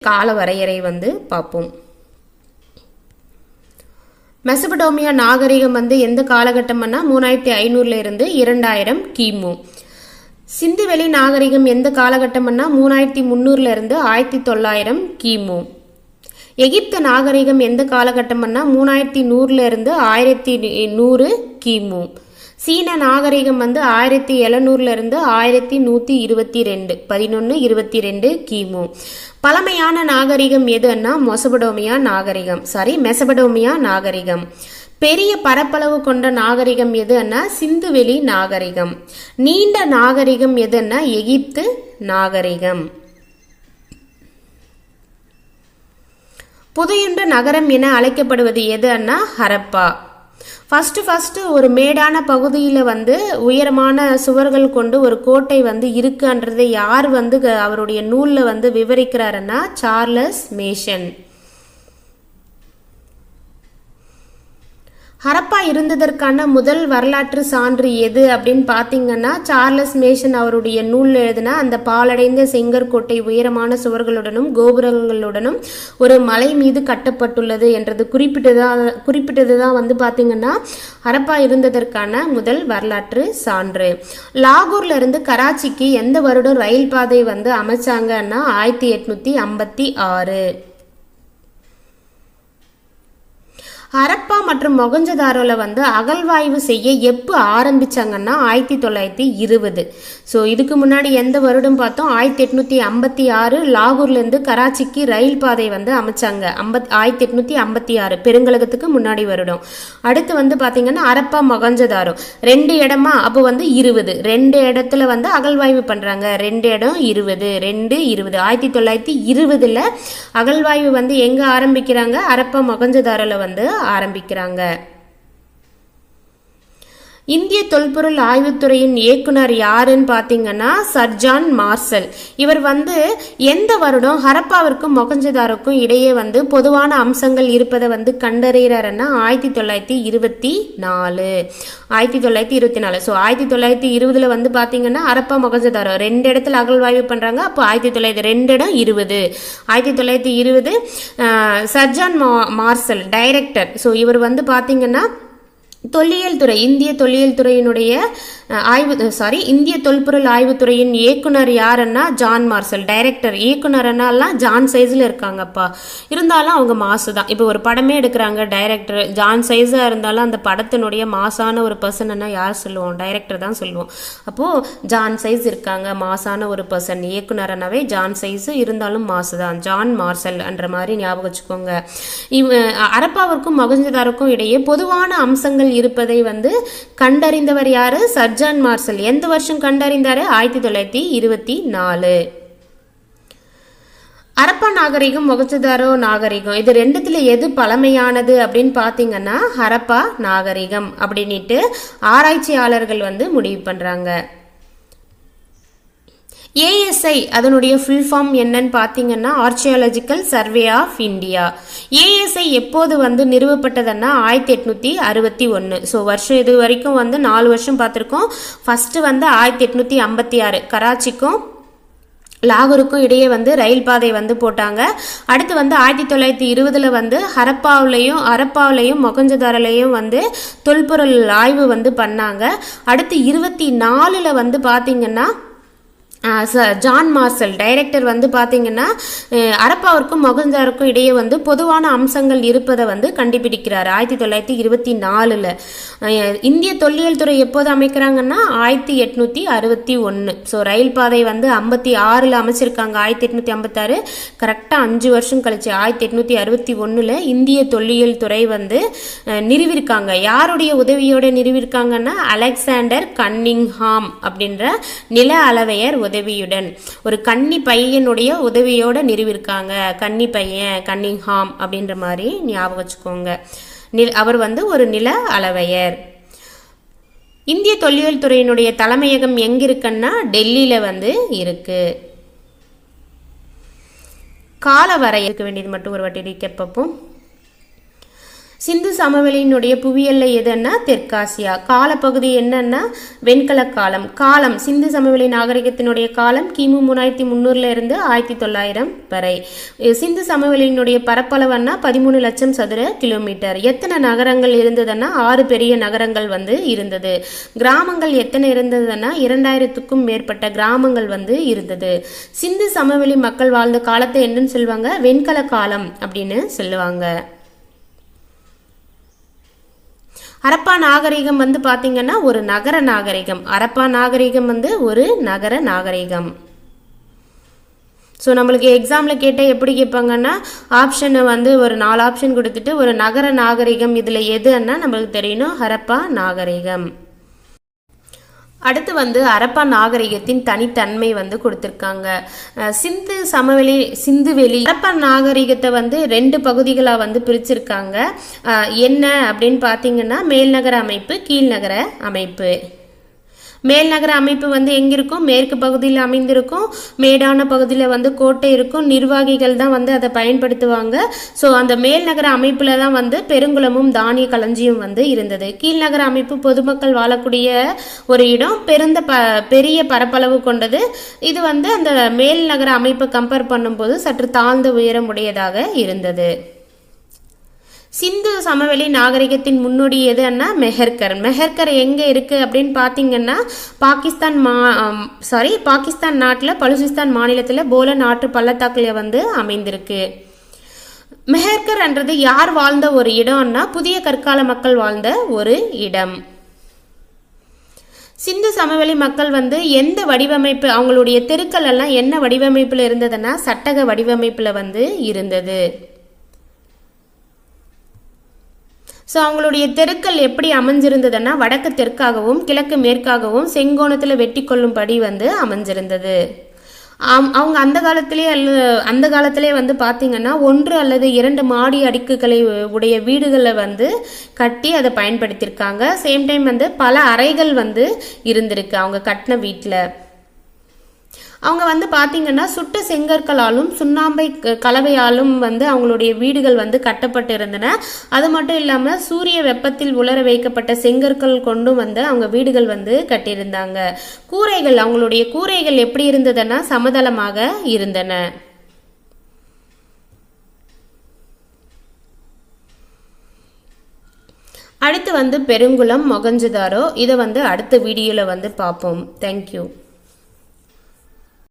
கால வரையறை வந்து பார்ப்போம். மெசபடோமியா நாகரிகம் வந்து எந்த காலகட்டம்னா 3500 இருந்து 2000 கிமு. சிந்துவெளி நாகரிகம் எந்த காலகட்டம்னா 3300 இருந்து 1900 கிமு. எகிப்து நாகரிகம் எந்த காலகட்டம்னா 3100 இருந்து 1100 கிமு. சீன நாகரிகம் வந்து 1700 இருந்து 1122 1122 கிமு. பழமையான நாகரிகம் எதுன்னா மெசபடோமியா நாகரிகம். பெரிய பரப்பளவு கொண்ட நாகரிகம் எதுன்னா சிந்துவெளி நாகரிகம். நீண்ட நாகரிகம் எதுன்னா எகிப்து நாகரிகம். புதையுண்ட நகரம் என அழைக்கப்படுவது எதுன்னா ஹரப்பா. ஃபர்ஸ்ட் ஒரு மேடான பகுதியில் வந்து உயரமான சுவர்கள் கொண்டு ஒரு கோட்டை வந்து இருக்குன்றதை யார் வந்து அவருடைய நூலில் வந்து விவரிக்கிறாருன்னா சார்லஸ் மேசன். ஹரப்பா இருந்ததற்கான முதல் வரலாற்று சான்று எது அப்படின்னு பார்த்தீங்கன்னா சார்லஸ் மேசன் அவருடைய நூலில் எழுதின அந்த பாலடைந்த செங்கற்கோட்டை உயரமான சுவர்களுடனும் கோபுரங்களுடனும் ஒரு மலை மீது கட்டப்பட்டுள்ளது என்றது குறிப்பிட்டது தான் வந்து பார்த்தீங்கன்னா ஹரப்பா இருந்ததற்கான முதல் வரலாற்று சான்று. லாகூர்ல இருந்து கராச்சிக்கு எந்த வருடம் ரயில் பாதை வந்து அமைச்சாங்கன்னா 1856. ஹரப்பா மற்றும் மொகஞ்சதாரோல வந்து அகழ்வாய்வு செய்ய எப்போ ஆரம்பிச்சாங்கன்னா 1920. ஸோ இதுக்கு முன்னாடி எந்த வருடம் பார்த்தோம் 1856 லாகூர்லேருந்து கராச்சிக்கு ரயில் பாதை வந்து அமைச்சாங்க 1856 பெருங்கலகத்துக்கு முன்னாடி வருடம். அடுத்து வந்து பார்த்தீங்கன்னா ஹரப்பா மொகஞ்சதாரோ 2 இடமா அப்போ வந்து 20 2 இடத்துல வந்து அகழ்வாய்வு பண்ணுறாங்க 2 இடம் 20 1920 அகழ்வாய்வு வந்து எங்கே ஆரம்பிக்கிறாங்க ஹரப்பா மொகஞ்சதாரோல வந்து ஆரம்பிக்கிறாங்க. இந்திய தொல்பொருள் ஆய்வுத்துறையின் இயக்குனர் யாருன்னு பார்த்தீங்கன்னா சர் ஜான் மார்சல். இவர் வந்து எந்த வருடம் ஹரப்பாவிற்கும் மொகஞ்சதாரோக்கும் இடையே வந்து பொதுவான அம்சங்கள் இருப்பதை வந்து கண்டறிகிறாருன்னா 1924. ஸோ 1920 வந்து பார்த்தீங்கன்னா ஹரப்பா மொகஞ்சதாரோ 2 இடத்துல அகழ்வாய்வு பண்ணுறாங்க. அப்போ 1902 இடம் 20 1920 sir John marshal director. So இவர் வந்து பார்த்தீங்கன்னா தொல்லியல் துறை இந்திய தொல்லியல் துறையினுடைய இந்திய தொல்பொருள் ஆய்வுத்துறையின் இயக்குனர் யாருன்னா ஜான் மார்சல். டைரக்டர் இயக்குனர்னாலாம் ஜான் சைஸில் இருக்காங்கப்பா, இருந்தாலும் அவங்க மாசு தான். இப்போ ஒரு படமே எடுக்கிறாங்க டைரக்டர் ஜான் சைஸாக இருந்தாலும் அந்த படத்தினுடைய மாசான ஒரு பர்சன்னா யார் சொல்லுவோம் டைரக்டர் தான் சொல்லுவோம். அப்போது ஜான் சைஸ் இருக்காங்க மாசான ஒரு பர்சன். இயக்குனர்னாவே ஜான் சைஸ் இருந்தாலும் மாசு தான் ஜான் மார்சல் என்ற மாதிரி ஞாபகம் வச்சுக்கோங்க. ஹரப்பாவிற்கும் மொகஞ்சதாரோக்கும் இடையே பொதுவான அம்சங்கள் இருப்பதை வந்து கண்டறிந்தவர் யாரு சர் ஜான் மார்சல். எந்த வருஷம் கண்டறிந்தாரு 1924. ஹரப்பா நாகரிகம் மொகஞ்சதாரோ நாகரிகம் இது ரெண்டுத்துல எது பழமையானது அப்படின்னு பாத்தீங்கன்னா ஹரப்பா நாகரிகம் அப்படின்ட்டு ஆராய்ச்சியாளர்கள் வந்து முடிவு பண்றாங்க. ஏஎஸ்ஐ அதனுடைய ஃபுல் ஃபார்ம் என்னன்னு பார்த்தீங்கன்னா archaeological survey of India. ASI எப்போது வந்து நிறுவப்பட்டதுன்னா 1861. ஸோ வருஷம் இது வரைக்கும் வந்து 4 வருஷம் பார்த்துருக்கோம். ஃபர்ஸ்ட் வந்து 1856 கராச்சிக்கும் லாகூருக்கும் இடையே வந்து ரயில் பாதை வந்து போட்டாங்க. அடுத்து வந்து 1920 வந்து ஹரப்பாவிலையும் மொகஞ்சதாரோலையும் வந்து தொல்பொருள் ஆய்வு வந்து பண்ணாங்க. அடுத்து 24 வந்து பார்த்தீங்கன்னா ஜான் மார்சல் டைரக்டர் வந்து பார்த்தீங்கன்னா ஹரப்பாவிற்கும் மொகஞ்சதாரோக்கும் இடையே வந்து பொதுவான அம்சங்கள் இருப்பதை வந்து கண்டுபிடிக்கிறார் 1924. இந்திய தொல்லியல் துறை எப்போது அமைக்கிறாங்கன்னா 1861. ஸோ ரயில் பாதை வந்து 56 அமைச்சிருக்காங்க 1856. கரெக்டாக 5 வருஷம் கழிச்சு 1861 இந்திய தொல்லியல் துறை வந்து நிறுவிருக்காங்க. யாருடைய உதவியோட நிறுவிருக்காங்கன்னா அலெக்சாண்டர் கன்னிங்ஹாம் அப்படின்ற நில அளவையர் உதவியுடன் ஒரு கன்னி பையனுடைய உதவியோட நிறுவிருக்காங்க. கன்னி பையன் கன்னிங்ஹாம் அப்படின்ற மாதிரி ஞாபகம் வச்சுக்கோங்க. அவர் வந்து ஒரு நில அளவையர். இந்திய தொல்லியல் துறையினுடைய தலைமையகம் எங்க இருக்குன்னா டெல்லியில வந்து இருக்கு. கால வரை இருக்க வேண்டியது மட்டும் ஒரு வாட்டி ரீகேப் பார்ப்போம். சிந்து சமவெளியினுடைய புவியியல்ல எதுன்னா தெற்காசியா. காலப்பகுதி என்னன்னா வெண்கல காலம். காலம் சிந்து சமவெளி நாகரிகத்தினுடைய காலம் கிமு 3300 இருந்து 1900 வரை. சிந்து சமவெளியினுடைய பரப்பளவுன்னா 13 லட்சம் சதுர கிலோமீட்டர். எத்தனை நகரங்கள் இருந்ததுன்னா 6 பெரிய நகரங்கள் வந்து இருந்தது. கிராமங்கள் எத்தனை இருந்ததுன்னா 2000க்கும் மேற்பட்ட கிராமங்கள் வந்து இருந்தது. சிந்து சமவெளி மக்கள் வாழ்ந்த காலத்தை என்னன்னு சொல்லுவாங்க, வெண்கல காலம் அப்படின்னு சொல்லுவாங்க. ஹரப்பா நாகரிகம் வந்து பாத்தீங்கன்னா ஒரு நகர நாகரிகம். ஹரப்பா நாகரிகம் வந்து ஒரு நகர நாகரிகம். ஸோ நம்மளுக்கு எக்ஸாமில் கேட்டால் எப்படி கேட்பாங்கன்னா ஆப்ஷனை வந்து ஒரு 4 ஆப்ஷன் கொடுத்துட்டு ஒரு நகர நாகரிகம் இதில் எதுன்னா நம்மளுக்கு தெரியணும் ஹரப்பா நாகரிகம். அடுத்து வந்து ஹரப்பா நாகரிகத்தின் தனித்தன்மை வந்து கொடுத்துருக்காங்க. சிந்துவெளி ஹரப்பா நாகரிகத்தை வந்து 2 பகுதிகளாக வந்து பிரிச்சிருக்காங்க. என்ன அப்படின்னு பார்த்தீங்கன்னா மேல்நகர அமைப்பு, கீழ்நகர அமைப்பு. மேல்நகர அமைப்பு வந்து எங்க இருக்கும், மேற்கு பகுதியில் அமைந்திருக்கும். மேடான பகுதியில் வந்து கோட்டை இருக்கும். நிர்வாகிகள் தான் வந்து அதை பயன்படுத்துவாங்க. ஸோ அந்த மேல்நகர அமைப்புல தான் வந்து பெருங்குளமும் தானிய களஞ்சியம் வந்து இருந்தது. கீழ்நகர அமைப்பு பொதுமக்கள் வாழக்கூடிய ஒரு இடம், பெரிய பரப்பளவு கொண்டது. இது வந்து அந்த மேல்நகர அமைப்பை கம்பேர் பண்ணும்போது சற்று தாழ்ந்த உயரம் உடையதாக இருந்தது. சிந்து சமவெளி நாகரிகத்தின் முன்னோடி எதுன்னா மெஹர்கர். மெஹர்கர் எங்க இருக்கு அப்படின்னு பாத்தீங்கன்னா பாகிஸ்தான் நாட்டில் பலுசிஸ்தான் மாநிலத்தில் போலன் ஆற்று பள்ளத்தாக்குல வந்து அமைந்திருக்கு. மெஹர்கர் என்றது யார் வாழ்ந்த ஒரு இடம்னா புதிய கற்கால மக்கள் வாழ்ந்த ஒரு இடம். சிந்து சமவெளி மக்கள் வந்து எந்த வடிவமைப்பு, அவங்களுடைய தெருக்கள் எல்லாம் என்ன வடிவமைப்புல இருந்ததுன்னா சட்டக வடிவமைப்புல வந்து இருந்தது. ஸோ அவங்களுடைய தெருக்கள் எப்படி அமைஞ்சிருந்ததுன்னா வடக்கு தெற்காகவும் கிழக்கு மேற்காகவும் செங்கோணத்தில் வெட்டி கொள்ளும்படி வந்து அமைஞ்சிருந்தது. அவங்க அந்த காலத்திலே வந்து பார்த்தீங்கன்னா 1 அல்லது 2 மாடி அடுக்குகளை உடைய வீடுகளை வந்து கட்டி அதை பயன்படுத்தியிருக்காங்க. சேம் டைம் வந்து பல அறைகள் வந்து இருந்திருக்கு அவங்க கட்டின வீட்டில். அவங்க வந்து பார்த்தீங்கன்னா சுட்ட செங்கற்களாலும் சுண்ணாம்பை கலவையாலும் வந்து அவங்களுடைய வீடுகள் வந்து கட்டப்பட்டு இருந்தன. அது மட்டும் இல்லாமல் சூரிய வெப்பத்தில் உலர வைக்கப்பட்ட செங்கற்கள் கொண்டும் வந்து அவங்க வீடுகள் வந்து கட்டியிருந்தாங்க. கூரைகள், அவங்களுடைய கூரைகள் எப்படி இருந்ததுன்னா சமதளமாக இருந்தன. அடுத்து வந்து பெருங்குளம், மொகஞ்சதாரோ, இதை வந்து அடுத்த வீடியோவில் வந்து பார்ப்போம். தேங்க்யூ.